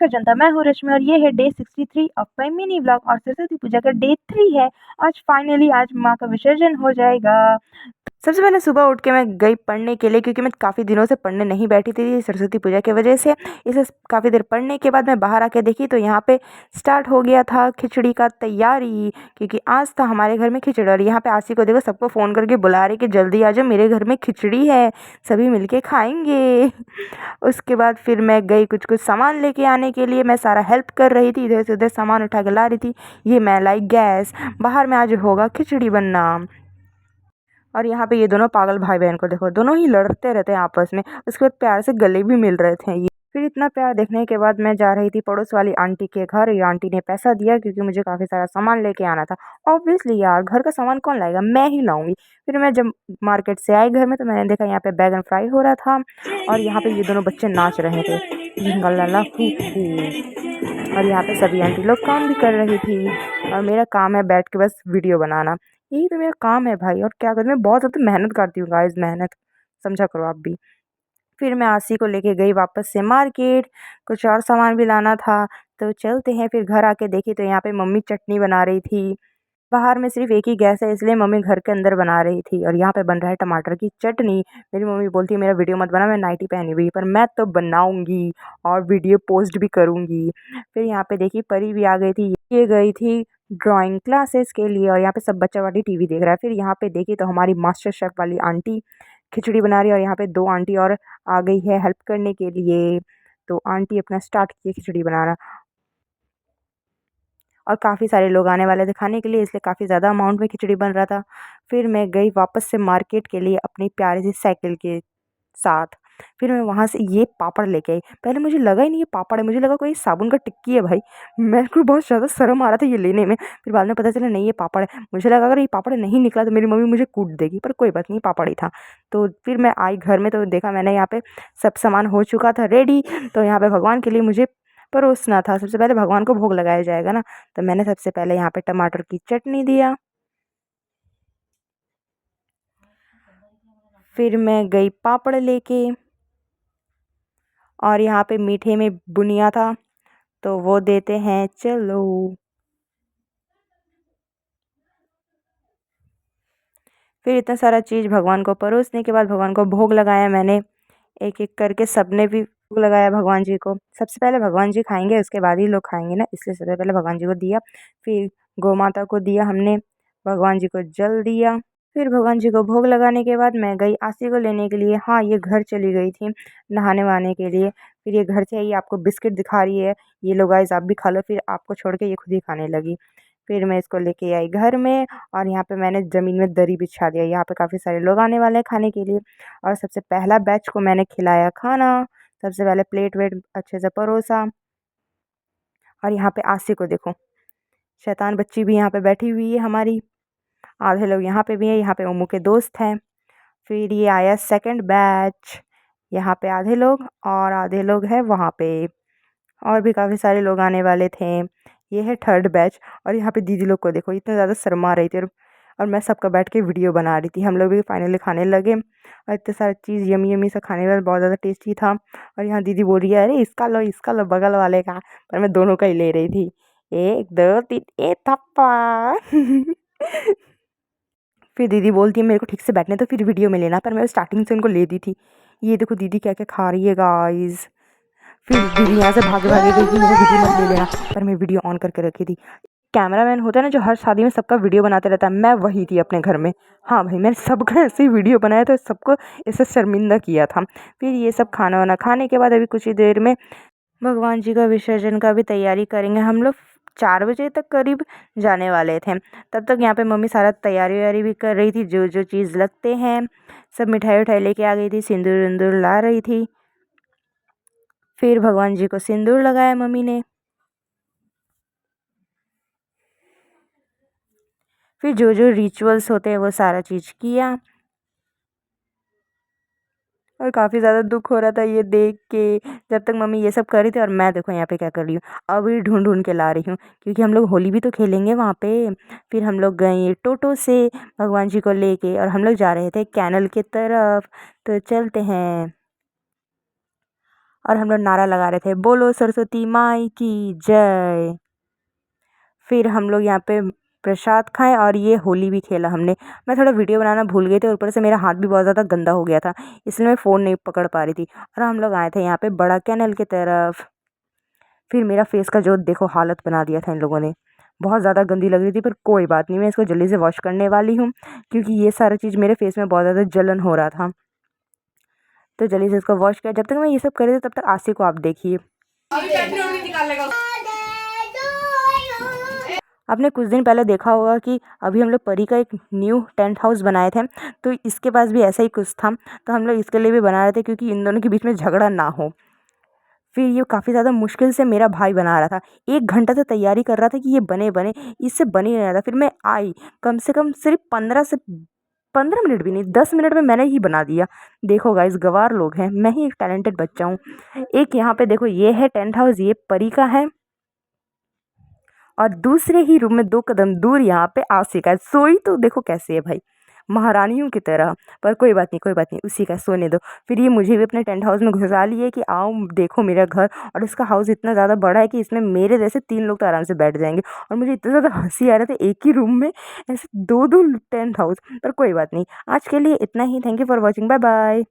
नमस्कार जनता, मैं हूँ रश्मि और ये है day 63 of my mini vlog और सरस्वती पूजा का डे 3 है। आज फाइनली आज माँ का विसर्जन हो जाएगा। सबसे पहले सुबह उठ के मैं गई पढ़ने के लिए, क्योंकि मैं काफ़ी दिनों से पढ़ने नहीं बैठी थी सरस्वती पूजा की वजह से। इसे काफ़ी देर पढ़ने के बाद मैं बाहर आके देखी तो यहाँ पे स्टार्ट हो गया था खिचड़ी का तैयारी, क्योंकि आज था हमारे घर में खिचड़ी। और यहाँ पे आसी को देखो सबको फ़ोन करके बुला रही कि जल्दी आ जाओ, मेरे घर में खिचड़ी है, सभी मिलके खाएंगे। उसके बाद फिर मैं गई कुछ कुछ सामान लेके आने के लिए। मैं सारा हेल्प कर रही थी, इधर से उधर सामान उठा के ला रही थी। ये मैं लाई गैस, बाहर में आज होगा खिचड़ी बनना। और यहाँ पे ये दोनों पागल भाई बहन को देखो, दोनों ही लड़ते रहते हैं आपस में। उसके बाद प्यार से गले भी मिल रहे थे ये। फिर इतना प्यार देखने के बाद मैं जा रही थी पड़ोस वाली आंटी के घर। ये आंटी ने पैसा दिया क्योंकि मुझे काफ़ी सारा सामान लेके आना था। ऑब्वियसली यार, घर का सामान कौन लाएगा, मैं ही लाऊंगी। फिर मैं जब मार्केट से आई घर में तो मैंने देखा यहाँ पे बैगन फ्राई हो रहा था और यहाँ पे ये दोनों बच्चे नाच रहे थे, झिंगलाला हू हू। और यहाँ पे सभी आंटी लोग काम भी कर रही थी और मेरा काम है बैठ के बस वीडियो बनाना। यही तो मेरा काम है भाई, और क्या करूँ, मैं बहुत ज़्यादा मेहनत करती हूँ गाइस, मेहनत समझा करो आप भी। फिर मैं आसी को लेके गई वापस से मार्केट, कुछ और सामान भी लाना था। तो चलते हैं। फिर घर आके देखी तो यहाँ पे मम्मी चटनी बना रही थी। बाहर में सिर्फ एक ही गैस है इसलिए मम्मी घर के अंदर बना रही थी। और यहाँ पे बन रहा है टमाटर की चटनी। मेरी मम्मी बोलती है मेरा वीडियो मत बना, मैं नाइटी पहनी हुई, पर मैं तो बनाऊंगी और वीडियो पोस्ट भी करूंगी। फिर यहाँ पे देखी परी भी आ गई थी, ये गई थी ड्राइंग क्लासेस के लिए और यहाँ पे सब बच्चा वाली टीवी देख रहा है। फिर यहाँ पे देखी तो हमारी मास्टर शेफ वाली आंटी खिचड़ी बना रही है और यहाँ पे दो आंटी और आ गई है हेल्प करने के लिए। तो आंटी अपना स्टार्ट किए खिचड़ी बनाना और काफ़ी सारे लोग आने वाले थे खाने के लिए, इसलिए काफ़ी ज़्यादा अमाउंट में खिचड़ी बन रहा था। फिर मैं गई वापस से मार्केट के लिए अपनी प्यारी सी साइकिल के साथ। फिर मैं वहाँ से ये पापड़ लेके आई। पहले मुझे लगा ही नहीं ये पापड़ है, मुझे लगा कोई साबुन का टिक्की है भाई। मेरे को बहुत ज़्यादा शर्म आ रहा था ये लेने में। फिर बाद में पता चला नहीं ये पापड़ है। मुझे लगा अगर ये पापड़ नहीं निकला तो मेरी मम्मी मुझे कूट देगी, पर कोई बात नहीं, पापड़ ही था। तो फिर मैं आई घर में तो देखा मैंने यहाँ पे सब सामान हो चुका था रेडी। तो यहाँ पे भगवान के लिए मुझे परोसना था। सबसे पहले भगवान को भोग लगाया जाएगा ना, तो मैंने सबसे पहले यहाँ पे टमाटर की चटनी दिया। फिर मैं गई पापड़ लेके और यहाँ पे मीठे में बुनिया था तो वो देते हैं चलो। फिर इतना सारा चीज़ भगवान को परोसने के बाद भगवान को भोग लगाया मैंने। एक एक करके सबने भी भोग लगाया भगवान जी को। सबसे पहले भगवान जी खाएंगे, उसके बाद ही लोग खाएंगे ना, इसलिए सबसे पहले भगवान जी को दिया। फिर गौ माता को दिया हमने, भगवान जी को जल दिया। फिर भगवान जी को भोग लगाने के बाद मैं गई आरती को लेने के लिए। हाँ, ये घर चली गई थी नहाने वहाने के लिए। फिर ये घर से आई, आपको बिस्किट दिखा रही है, ये लो गाइस आप भी खा लो। फिर आपको छोड़ के ये खुद ही खाने लगी। फिर मैं इसको लेके आई घर में और यहाँ पे मैंने ज़मीन में दरी बिछा दिया। यहाँ पे काफ़ी सारे लोग आने वाले हैं खाने के लिए और सबसे पहला बैच को मैंने खिलाया खाना। सबसे पहले प्लेट वेट अच्छे से परोसा और यहाँ पे आरती को देखो, शैतान बच्ची भी यहाँ पे बैठी हुई है हमारी। आधे लोग यहाँ पे भी हैं, यहाँ पे ओमू के दोस्त हैं। फिर ये आया सेकंड बैच, यहाँ पे आधे लोग और आधे लोग हैं वहाँ पे, और भी काफ़ी सारे लोग आने वाले थे। ये है थर्ड बैच और यहाँ पे दीदी लोग को देखो, इतना ज़्यादा शर्मा रही थी और मैं सबका बैठ के वीडियो बना रही थी। हम लोग भी फाइनली खाने लगे और इतने सारी चीज़ यमी यमी सा खाने वाला बहुत ज़्यादा टेस्टी था। और यहाँ दीदी बोल रही है अरे इसका लो बगल वाले का, पर मैं दोनों का ही ले रही थी। एक दो तीन ए थप्पा। फिर दीदी बोलती है मेरे को ठीक से बैठने तो फिर वीडियो में लेना, पर मैं स्टार्टिंग से उनको ले दी थी। ये देखो दीदी क्या क्या खा रही है गाइस। फिर दीदी यहाँ से भागे भागे गई कि मेरा वीडियो मत ले लेना, पर मैं वीडियो ऑन करके रखी थी। कैमरामैन होता है ना जो हर शादी में सबका वीडियो बनाते रहता है, मैं वही थी अपने घर में। हाँ भाई, मैंने सबका ऐसे ही वीडियो बनाया तो सबको इससे शर्मिंदा किया था। फिर ये सब खाना वाना खाने के बाद अभी कुछ ही देर में भगवान जी का विसर्जन का भी तैयारी करेंगे हम लोग। 4 बजे तक करीब जाने वाले थे। तब तक यहाँ पे मम्मी सारा तैयारी वैयारी भी कर रही थी, जो जो चीज़ लगते हैं सब मिठाई उठाई लेके आ गई थी, सिंदूर विंदूर ला रही थी। फिर भगवान जी को सिंदूर लगाया मम्मी ने। फिर जो जो रिचुअल्स होते हैं वो सारा चीज़ किया और काफ़ी ज़्यादा दुख हो रहा था ये देख के, जब तक मम्मी ये सब कर रही थी। और मैं देखो यहाँ पे क्या कर रही हूँ, अभी ढूंढ ढूंढ के ला रही हूँ क्योंकि हम लोग होली भी तो खेलेंगे वहाँ पे। फिर हम लोग गए टोटो से भगवान जी को लेके और हम लोग जा रहे थे कैनल की तरफ। तो चलते हैं। और हम लोग नारा लगा रहे थे, बोलो सरस्वती माई की जय। फिर हम लोग यहाँ पे प्रसाद खाएं और ये होली भी खेला हमने। मैं थोड़ा वीडियो बनाना भूल गई थी और ऊपर से मेरा हाथ भी बहुत ज़्यादा गंदा हो गया था, इसलिए मैं फ़ोन नहीं पकड़ पा रही थी। और हम लोग आए थे यहाँ पे बड़ा कैनल की तरफ। फिर मेरा फेस का जो देखो हालत बना दिया था इन लोगों ने, बहुत ज़्यादा गंदी लग रही थी, पर कोई बात नहीं, मैं इसको जल्दी से वॉश करने वाली हूँ क्योंकि ये सारा चीज़ मेरे फेस में बहुत ज़्यादा जलन हो रहा था। तो जल्दी से इसको वॉश किया। जब तक मैं ये सब कर रही थी तब तक आशी को आप देखिए। आपने कुछ दिन पहले देखा होगा कि अभी हम लोग परी का एक न्यू टेंट हाउस बनाए थे, तो इसके पास भी ऐसा ही कुछ था, तो हम लोग इसके लिए भी बना रहे थे क्योंकि इन दोनों के बीच में झगड़ा ना हो। फिर ये काफ़ी ज़्यादा मुश्किल से मेरा भाई बना रहा था, 1 घंटा से तैयारी कर रहा था कि ये बने, इससे बन ही नहीं रहा था। फिर मैं आई, कम से कम सिर्फ 15 मिनट भी नहीं, 10 मिनट में मैंने ही बना दिया। देखो गाइस, गँवार लोग हैं, मैं ही एक टैलेंटेड बच्चा हूँ। एक यहाँ पे देखो ये है टेंट हाउस, ये परी का है, और दूसरे ही रूम में 2 कदम दूर यहाँ पे आशिका है। सोई तो देखो कैसे है भाई, महारानियों की तरह। पर कोई बात नहीं, कोई बात नहीं, उसी का सोने दो। फिर ये मुझे भी अपने टेंट हाउस में घुसा लिए कि आओ देखो मेरा घर। और इसका हाउस इतना ज़्यादा बड़ा है कि इसमें मेरे जैसे 3 लोग तो आराम से बैठ जाएंगे। और मुझे इतना ज़्यादा हंसी आ रहा था एक ही रूम में ऐसे 2-2 टेंट हाउस। पर कोई बात नहीं, आज के लिए इतना ही। Thank you for watching, bye bye.